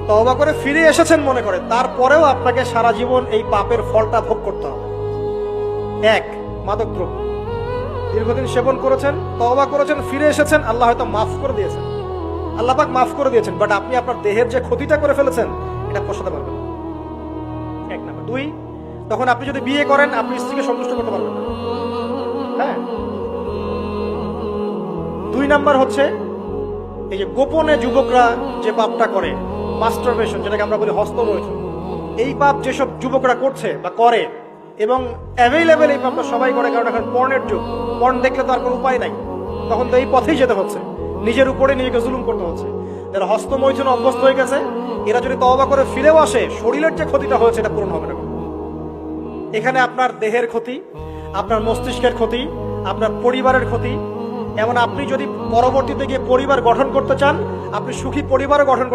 তওবা করে ফিরে এসেছেন মনে করে, তারপরেও আপনাকে সারা জীবন এই পাপের ফলটা ভোগ করতে হবে। এক, মাদকদ্রব্য দীর্ঘদিন সেবন করেছেন, তওবা করেছেন, ফিরে এসেছেন, আল্লাহ হয়তো মাফ করে দিয়েছেন, আল্লাহ পাক মাফ করে দিয়েছেন, বাট আপনি আপনার দেহের যে ক্ষতিটা করে ফেলেছেন এটা পোষাতে পারবেন না। এক নাম্বার। দুই, তখন আপনি যদি বিয়ে করেন আপনি স্ত্রীকে সন্তুষ্ট করতে পারবেন না। হ্যাঁ। দুই নাম্বার হচ্ছে এই যে গোপনে যুবকরা যে পাপটা করে, মাস্টারবেশন, যেটাকে আমরা বলি হস্তমৈথুন, এই পাপ যেসব যুবকরা করছে বা করে, এবং অ্যাভেলেবেল এই পাপটা সবাই করে, কারণ এখন পর্নের যুগ, পর্ন দেখলে তো আর কোনো উপায় নাই, তখন তো এই পথেই যেতে হচ্ছে, নিজের উপরে নিজেকে জুলুম করতে হচ্ছে। যারা হস্তমৈথুন অভ্যস্ত হয়ে গেছে, এরা যদি তওবা করে ফিরেও আসে, শরীরের যে ক্ষতিটা হয়েছে এটা পূরণ হবে না। এখানে আপনার দেহের ক্ষতি, আপনার মস্তিষ্কের ক্ষতি, আপনার পরিবারের ক্ষতি, এমন আপনি যদি পরবর্তীতে গিয়ে পরিবার গঠন করতে চান, আপনি সুখী পরিবারও গঠন করতে